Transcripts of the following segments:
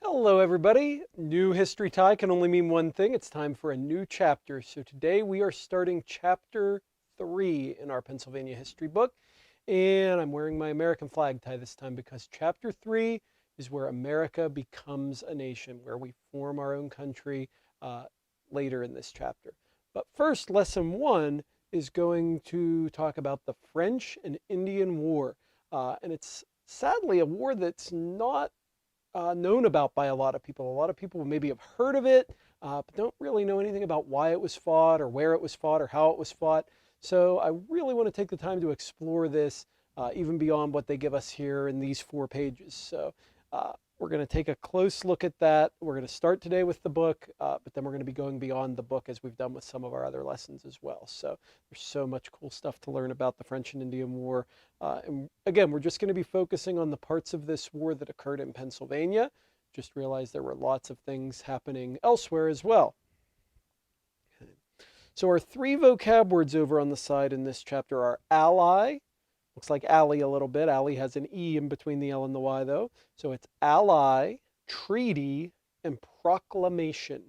Hello, everybody. New history tie can only mean one thing. It's time for a new chapter. So today we are starting chapter 3 in our Pennsylvania history book. And I'm wearing my American flag tie this time because chapter 3 is where America becomes a nation, where we form our own country later in this chapter. But first, lesson 1 is going to talk about the French and Indian War. And it's sadly a war that's not known about by a lot of people. A lot of people maybe have heard of it, but don't really know anything about why it was fought or where it was fought or how it was fought. So I really want to take the time to explore this even beyond what they give us here in these 4 pages. So we're going to take a close look at that. We're going to start today with the book, but then we're going to be going beyond the book as we've done with some of our other lessons as well. So there's so much cool stuff to learn about the French and Indian War. And again, we're just going to be focusing on the parts of this war that occurred in Pennsylvania. Just realized there were lots of things happening elsewhere as well. Okay. So our 3 vocab words over on the side in this chapter are ally. Looks like ally a little bit. Ally has an E in between the L and the Y though. So it's ally, treaty, and proclamation.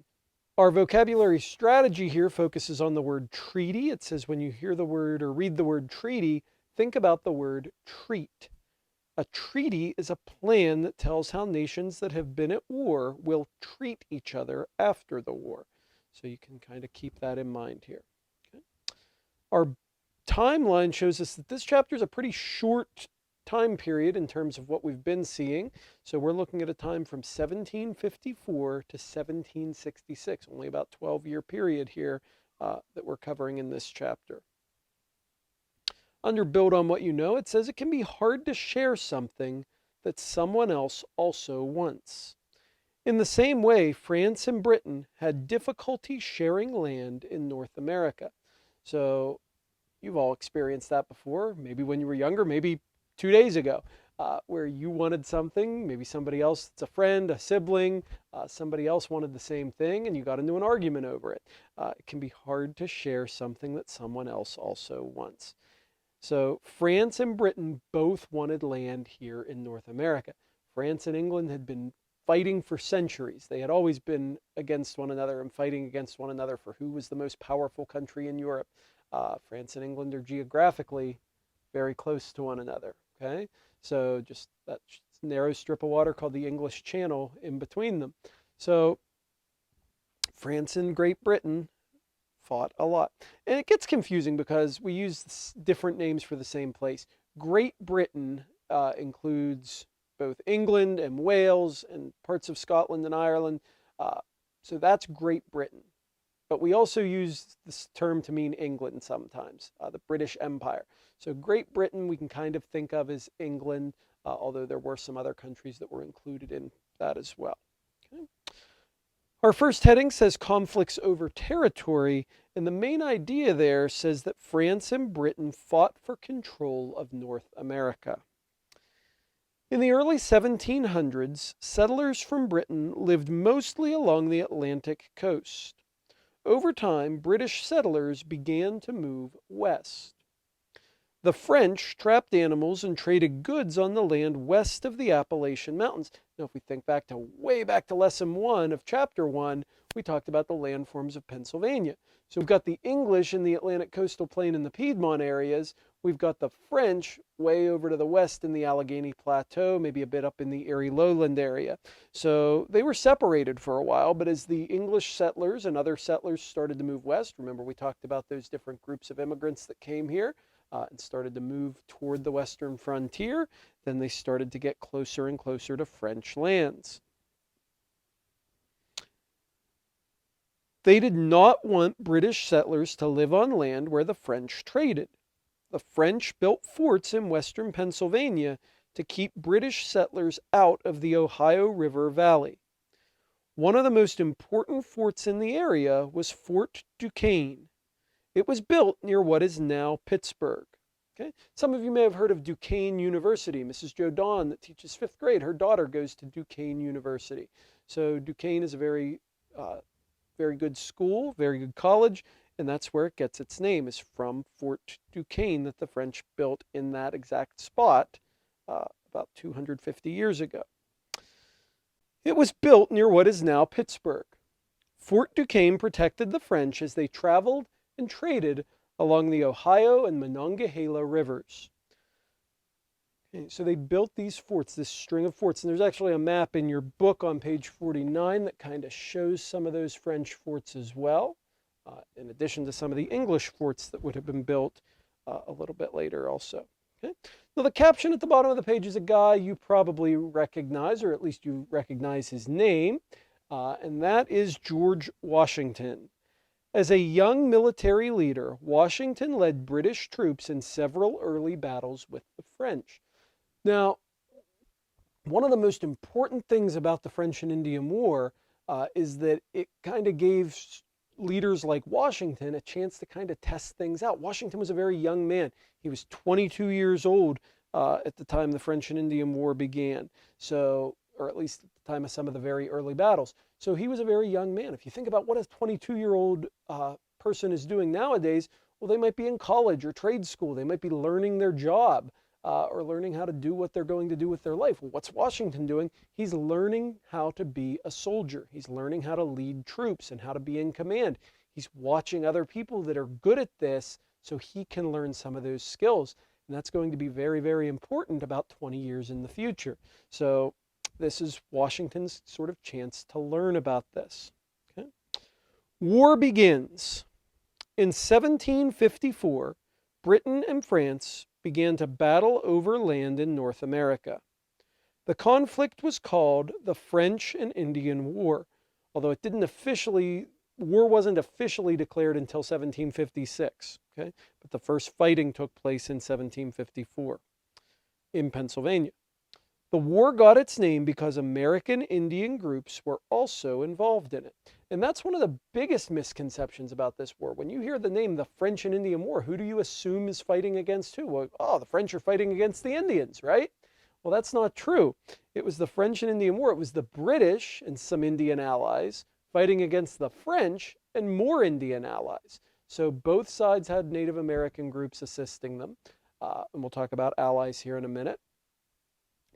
Our vocabulary strategy here focuses on the word treaty. It says when you hear the word or read the word treaty, think about the word treat. A treaty is a plan that tells how nations that have been at war will treat each other after the war. So you can kind of keep that in mind here. Okay. Our timeline shows us that this chapter is a pretty short time period in terms of what we've been seeing. So we're looking at a time from 1754 to 1766, only about 12-year period here that we're covering in this chapter. Under build on what you know, it says it can be hard to share something that someone else also wants. In the same way, France and Britain had difficulty sharing land in North America. So you've all experienced that before, maybe when you were younger, maybe 2 days ago, where you wanted something, maybe somebody else, it's a friend, a sibling, somebody else wanted the same thing, and you got into an argument over it. It can be hard to share something that someone else also wants. So France and Britain both wanted land here in North America. France and England had been fighting for centuries. They had always been against one another and fighting against one another for who was the most powerful country in Europe. France and England are geographically very close to one another. Okay, so just that narrow strip of water called the English Channel in between them. So France and Great Britain fought a lot. And it gets confusing because we use different names for the same place. Great Britain includes both England and Wales and parts of Scotland and Ireland. So that's Great Britain. But we also use this term to mean England sometimes, the British Empire. So Great Britain we can kind of think of as England, although there were some other countries that were included in that as well. Okay. Our first heading says conflicts over territory, and the main idea there says that France and Britain fought for control of North America. In the early 1700s, settlers from Britain lived mostly along the Atlantic coast. Over time, British settlers began to move west. The French trapped animals and traded goods on the land west of the Appalachian Mountains. Now, if we think way back to lesson 1 of chapter 1, we talked about the landforms of Pennsylvania. So we've got the English in the Atlantic coastal plain and the Piedmont areas. We've got the French way over to the west in the Allegheny Plateau, maybe a bit up in the Erie Lowland area. So they were separated for a while, but as the English settlers and other settlers started to move west, remember we talked about those different groups of immigrants that came here and started to move toward the western frontier, then they started to get closer and closer to French lands. They did not want British settlers to live on land where the French traded. The French built forts in western Pennsylvania to keep British settlers out of the Ohio River Valley. One of the most important forts in the area was Fort Duquesne. It was built near what is now Pittsburgh. Okay? Some of you may have heard of Duquesne University. Mrs. Jo Dawn, that teaches 5th grade, her daughter goes to Duquesne University. So Duquesne is a very good school, very good college, and that's where it gets its name, is from Fort Duquesne that the French built in that exact spot about 250 years ago. It was built near what is now Pittsburgh. Fort Duquesne protected the French as they traveled and traded along the Ohio and Monongahela rivers. Okay, so they built these forts, this string of forts, and there's actually a map in your book on page 49 that kind of shows some of those French forts as well, in addition to some of the English forts that would have been built a little bit later also. Okay? Now the caption at the bottom of the page is a guy you probably recognize, or at least you recognize his name, and that is George Washington. As a young military leader, Washington led British troops in several early battles with the French. Now, one of the most important things about the French and Indian War is that it kind of gave leaders like Washington a chance to kind of test things out. Washington was a very young man. He was 22 years old at the time the French and Indian War began, so, or at least at the time of some of the very early battles. So he was a very young man. If you think about what a 22-year-old person is doing nowadays, well, they might be in college or trade school. They might be learning their job or learning how to do what they're going to do with their life. Well, what's Washington doing? He's learning how to be a soldier. He's learning how to lead troops and how to be in command. He's watching other people that are good at this so he can learn some of those skills. And that's going to be very, very important about 20 years in the future. So this is Washington's sort of chance to learn about this. Okay? War begins. In 1754, Britain and France began to battle over land in North America. The conflict was called the French and Indian War, although war wasn't officially declared until 1756, okay? But the first fighting took place in 1754 in Pennsylvania. The war got its name because American Indian groups were also involved in it. And that's one of the biggest misconceptions about this war. When you hear the name, the French and Indian War, who do you assume is fighting against who? Well, oh, the French are fighting against the Indians, right? Well, that's not true. It was the French and Indian War. It was the British and some Indian allies fighting against the French and more Indian allies. So both sides had Native American groups assisting them. And we'll talk about allies here in a minute.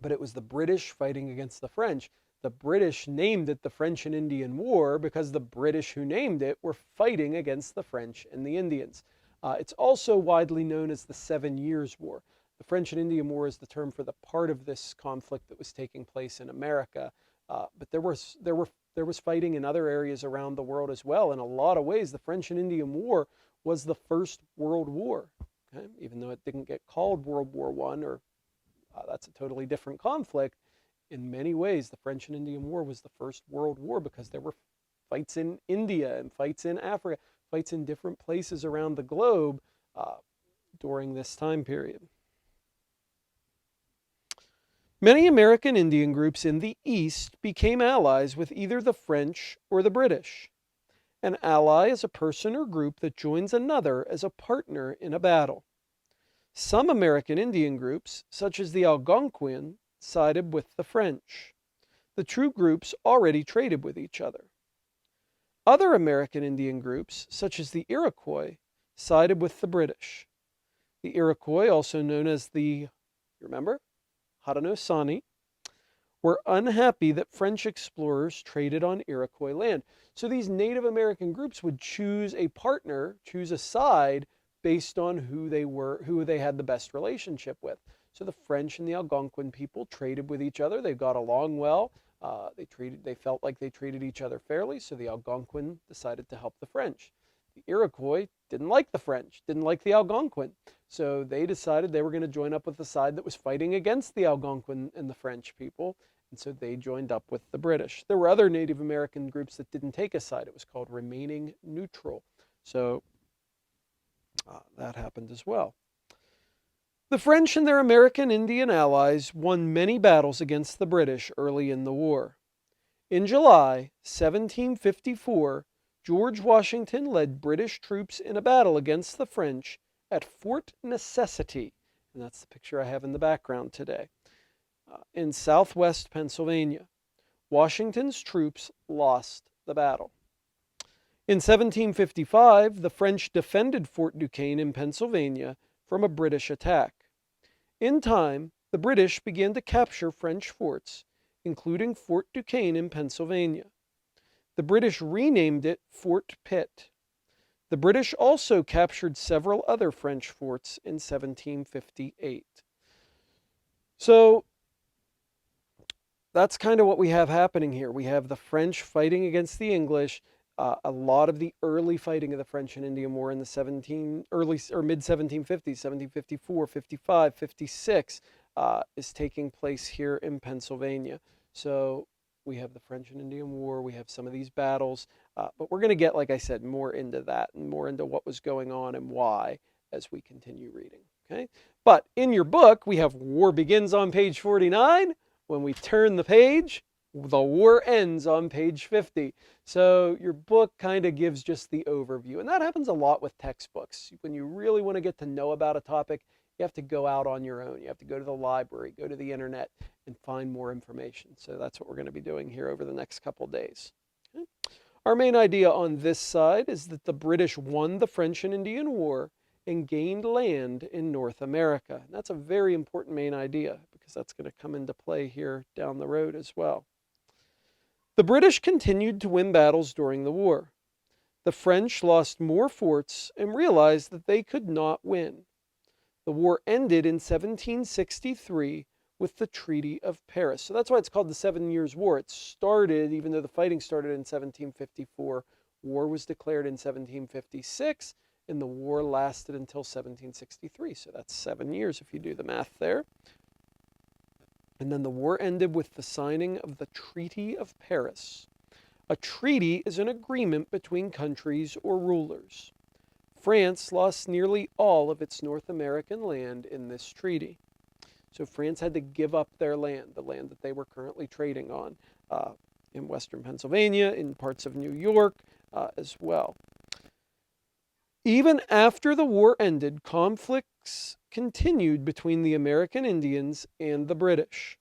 But it was the British fighting against the French. The British named it the French and Indian War because the British who named it were fighting against the French and the Indians. It's also widely known as the 7 Years' War. The French and Indian War is the term for the part of this conflict that was taking place in America. But there was fighting in other areas around the world as well. In a lot of ways, the French and Indian War was the first World War. Okay? Even though it didn't get called World War I, or that's a totally different conflict. In many ways, the French and Indian War was the first World War because there were fights in India and fights in Africa, fights in different places around the globe during this time period. Many American Indian groups in the East became allies with either the French or the British. An ally is a person or group that joins another as a partner in a battle. Some American Indian groups, such as the Algonquin, sided with the French. The two groups already traded with each other. Other American Indian groups, such as the Iroquois, sided with the British. The Iroquois, also known as the, remember, Haudenosaunee, were unhappy that French explorers traded on Iroquois land. So these Native American groups would choose a partner, choose a side, based on who they had the best relationship with. So the French and the Algonquin people traded with each other. They got along well. They felt like they treated each other fairly, so the Algonquin decided to help the French. The Iroquois didn't like the French, didn't like the Algonquin, so they decided they were going to join up with the side that was fighting against the Algonquin and the French people, and so they joined up with the British. There were other Native American groups that didn't take a side. It was called remaining neutral. So that happened as well. The French and their American Indian allies won many battles against the British early in the war. In July 1754, George Washington led British troops in a battle against the French at Fort Necessity, and that's the picture I have in the background today, in southwest Pennsylvania. Washington's troops lost the battle. In 1755, the French defended Fort Duquesne in Pennsylvania from a British attack. In time, the British began to capture French forts, including Fort Duquesne in Pennsylvania. The British renamed it Fort Pitt. The British also captured several other French forts in 1758. So that's kind of what we have happening here. We have the French fighting against the English. A lot of the early fighting of the French and Indian War in the mid 1750s, 1754, 55, 56, is taking place here in Pennsylvania. So we have the French and Indian War. We have some of these battles, but we're going to get, like I said, more into that and more into what was going on and why as we continue reading. Okay, but in your book, we have War Begins on page 49. When we turn the page, the war ends on page 50. So your book kind of gives just the overview. And that happens a lot with textbooks. When you really want to get to know about a topic, you have to go out on your own. You have to go to the library, go to the internet, and find more information. So that's what we're going to be doing here over the next couple days. Okay. Our main idea on this side is that the British won the French and Indian War and gained land in North America. And that's a very important main idea because that's going to come into play here down the road as well. The British continued to win battles during the war. The French lost more forts and realized that they could not win. The war ended in 1763 with the Treaty of Paris. So that's why it's called the 7 Years' War. It started, even though the fighting started in 1754, war was declared in 1756, and the war lasted until 1763. So that's 7 years if you do the math there. And then the war ended with the signing of the Treaty of Paris. A treaty is an agreement between countries or rulers. France lost nearly all of its North American land in this treaty. So France had to give up their land, the land that they were currently trading on in western Pennsylvania, in parts of New York as well. Even after the war ended, conflicts continued between the American Indians and the British.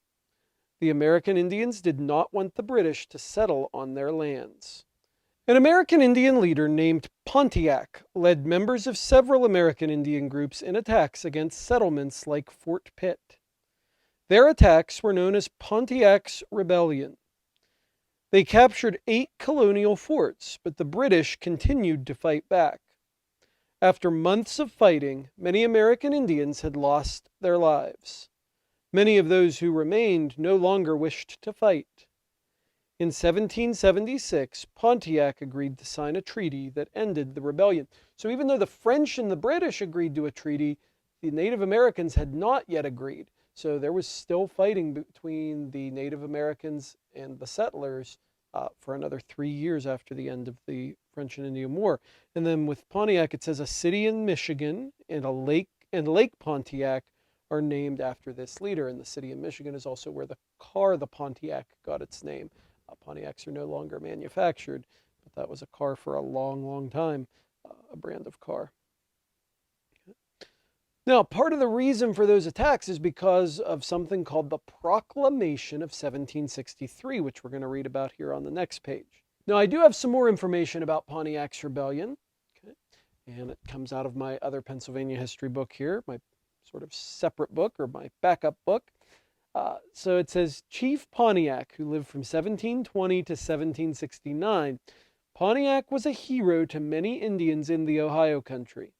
The American Indians did not want the British to settle on their lands. An American Indian leader named Pontiac led members of several American Indian groups in attacks against settlements like Fort Pitt. Their attacks were known as Pontiacs Rebellion. They captured 8 colonial forts, but the British continued to fight back. After months of fighting, many American Indians had lost their lives. Many of those who remained no longer wished to fight. In 1776, Pontiac agreed to sign a treaty that ended the rebellion. So even though the French and the British agreed to a treaty, the Native Americans had not yet agreed. So there was still fighting between the Native Americans and the settlers for another 3 years after the end of the French and Indian War. And then with Pontiac, it says a city in Michigan and Lake Pontiac are named after this leader. And the city in Michigan is also where the Pontiac, got its name. Pontiacs are no longer manufactured, but that was a car for a long, long time, a brand of car. Now, part of the reason for those attacks is because of something called the Proclamation of 1763, which we're going to read about here on the next page. Now, I do have some more information about Pontiac's Rebellion, okay? And it comes out of my other Pennsylvania history book here, my sort of separate book or my backup book. So it says, Chief Pontiac, who lived from 1720 to 1769. Pontiac was a hero to many Indians in the Ohio country.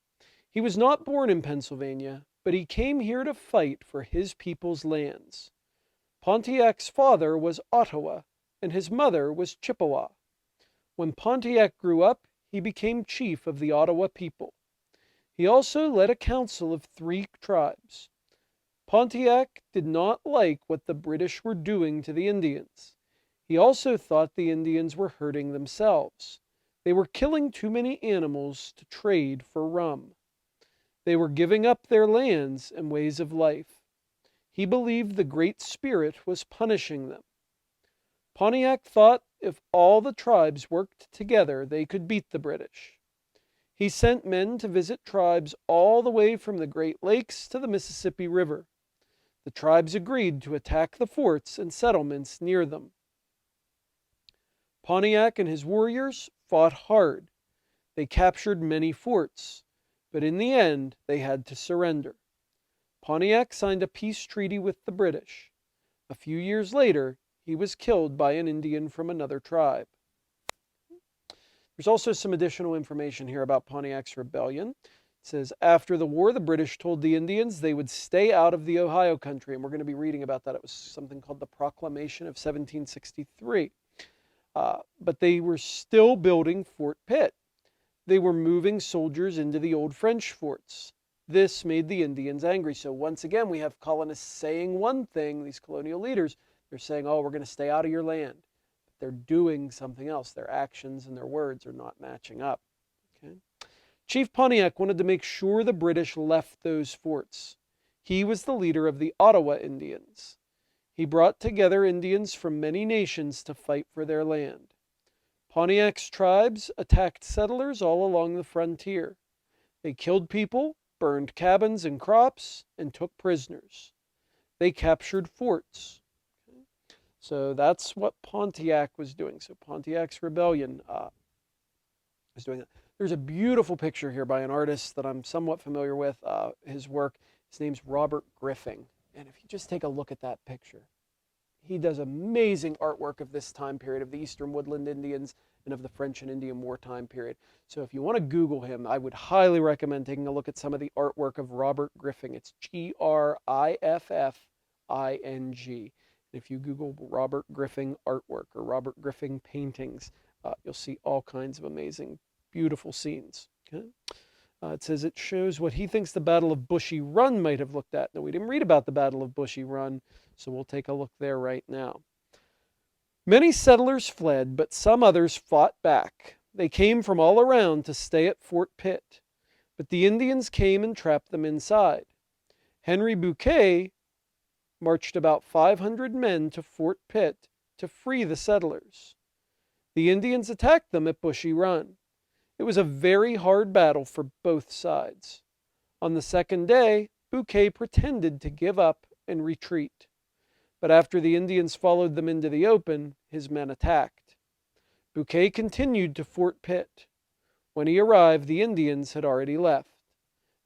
He was not born in Pennsylvania, but he came here to fight for his people's lands. Pontiac's father was Ottawa, and his mother was Chippewa. When Pontiac grew up, he became chief of the Ottawa people. He also led a council of 3 tribes. Pontiac did not like what the British were doing to the Indians. He also thought the Indians were hurting themselves. They were killing too many animals to trade for rum. They were giving up their lands and ways of life. He believed the Great Spirit was punishing them. Pontiac thought if all the tribes worked together, they could beat the British. He sent men to visit tribes all the way from the Great Lakes to the Mississippi River. The tribes agreed to attack the forts and settlements near them. Pontiac and his warriors fought hard. They captured many forts, but in the end, they had to surrender. Pontiac signed a peace treaty with the British. A few years later, He was killed by an Indian from another tribe. There's also some additional information here about Pontiac's Rebellion. It says, after the war, the British told the Indians they would stay out of the Ohio country, and we're going to be reading about that. It was something called the Proclamation of 1763. But they were still building Fort Pitt. They were moving soldiers into the old French forts. This made the Indians angry. So once again, we have colonists saying one thing, these colonial leaders, they're saying, oh, we're going to stay out of your land. But they're doing something else. Their actions and their words are not matching up. Okay? Chief Pontiac wanted to make sure the British left those forts. He was the leader of the Ottawa Indians. He brought together Indians from many nations to fight for their land. Pontiac's tribes attacked settlers all along the frontier. They killed people, burned cabins and crops, and took prisoners. They captured forts. So that's what Pontiac was doing. So Pontiac's Rebellion was doing that. There's a beautiful picture here by an artist that I'm somewhat familiar with, his work. His name's Robert Griffin. And if you just take a look at that picture, he does amazing artwork of this time period, of the Eastern Woodland Indians and of the French and Indian War time period. So if you want to Google him, I would highly recommend taking a look at some of the artwork of Robert Griffin. It's Griffing. If you Google Robert Griffin artwork or Robert Griffin paintings, you'll see all kinds of amazing, beautiful scenes. Okay? It says it shows what he thinks the Battle of Bushy Run might have looked at. Now, we didn't read about the Battle of Bushy Run, so we'll take a look there right now. Many settlers fled, but some others fought back. They came from all around to stay at Fort Pitt, but the Indians came and trapped them inside. Henry Bouquet marched about 500 men to Fort Pitt to free the settlers. The Indians attacked them at Bushy Run. It was a very hard battle for both sides. On the second day, Bouquet pretended to give up and retreat. But after the Indians followed them into the open, his men attacked. Bouquet continued to Fort Pitt. When he arrived, the Indians had already left.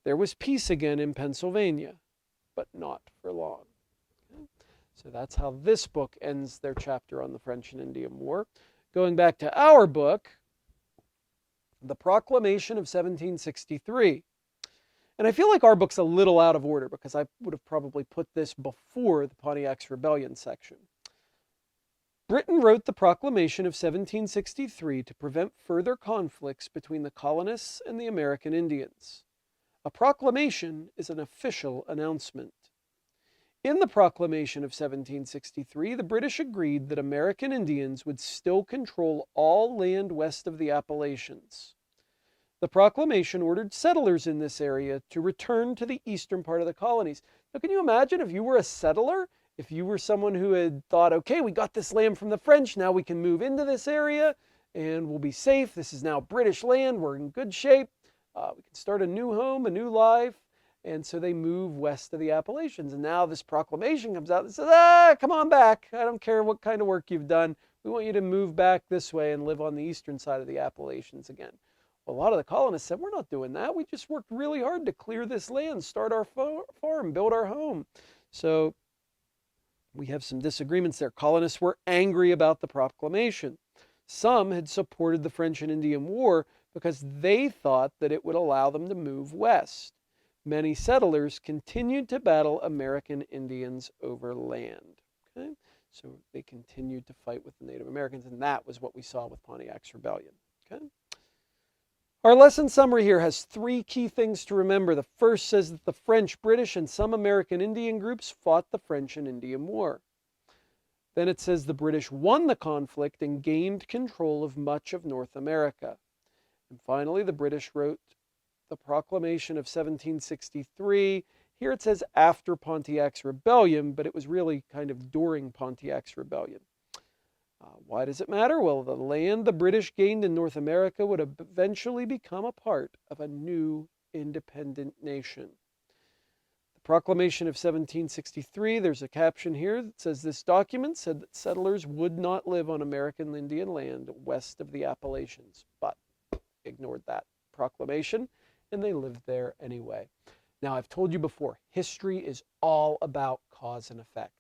There was peace again in Pennsylvania, but not for long. Okay? So that's how this book ends their chapter on the French and Indian War. Going back to our book, the Proclamation of 1763. And I feel like our book's a little out of order because I would have probably put this before the Pontiac's Rebellion section. Britain wrote the Proclamation of 1763 to prevent further conflicts between the colonists and the American Indians. A proclamation is an official announcement. In the Proclamation of 1763, the British agreed that American Indians would still control all land west of the Appalachians. The proclamation ordered settlers in this area to return to the eastern part of the colonies. Now, can you imagine if you were a settler, if you were someone who had thought, okay, we got this land from the French, now we can move into this area and we'll be safe. This is now British land. We're in good shape. We can start a new home, a new life. And so they move west of the Appalachians. And now this proclamation comes out that says, come on back. I don't care what kind of work you've done. We want you to move back this way and live on the eastern side of the Appalachians again. Well, a lot of the colonists said, we're not doing that. We just worked really hard to clear this land, start our farm, build our home. So we have some disagreements there. Colonists were angry about the proclamation. Some had supported the French and Indian War because they thought that it would allow them to move west. Many settlers continued to battle American Indians over land. Okay? So they continued to fight with the Native Americans, and that was what we saw with Pontiac's Rebellion. Okay? Our lesson summary here has three key things to remember. The first says that the French, British, and some American Indian groups fought the French and Indian War. Then it says the British won the conflict and gained control of much of North America. And finally, the British wrote the Proclamation of 1763. Here it says after Pontiac's Rebellion, but it was really kind of during Pontiac's Rebellion. Why does it matter? Well, the land the British gained in North America would eventually become a part of a new independent nation. The Proclamation of 1763, there's a caption here that says this document said that settlers would not live on American Indian land west of the Appalachians, but ignored that proclamation, and they lived there anyway. Now, I've told you before, history is all about cause and effect.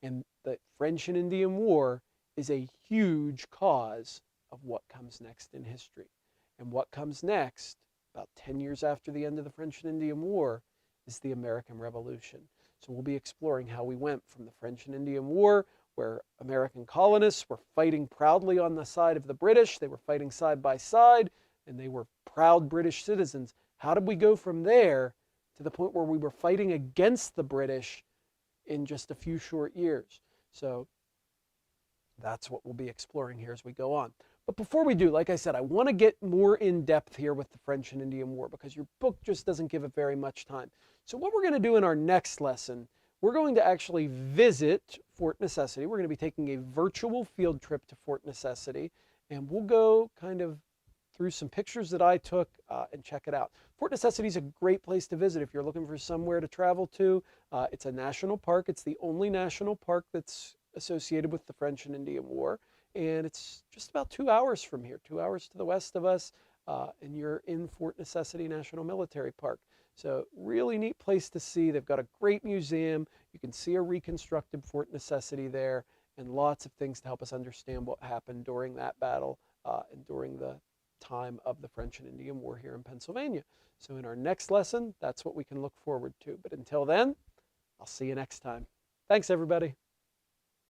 And the French and Indian War is a huge cause of what comes next in history. And what comes next, about 10 years after the end of the French and Indian War, is the American Revolution. So we'll be exploring how we went from the French and Indian War, where American colonists were fighting proudly on the side of the British. They were fighting side by side, and they were proud British citizens. How did we go from there to the point where we were fighting against the British in just a few short years? So that's what we'll be exploring here as we go on. But before we do, like I said, I want to get more in depth here with the French and Indian War because your book just doesn't give it very much time. So what we're going to do in our next lesson, we're going to actually visit Fort Necessity. We're going to be taking a virtual field trip to Fort Necessity, and we'll go kind of through some pictures that I took and check it out. Fort Necessity is a great place to visit if you're looking for somewhere to travel to. It's a national park. It's the only national park that's associated with the French and Indian War. And it's just about 2 hours from here, 2 hours to the west of us, and you're in Fort Necessity National Military Park. So really neat place to see. They've got a great museum. You can see a reconstructed Fort Necessity there, and lots of things to help us understand what happened during that battle and during the time of the French and Indian War here in Pennsylvania. So in our next lesson, that's what we can look forward to. But until then, I'll see you next time. Thanks, everybody.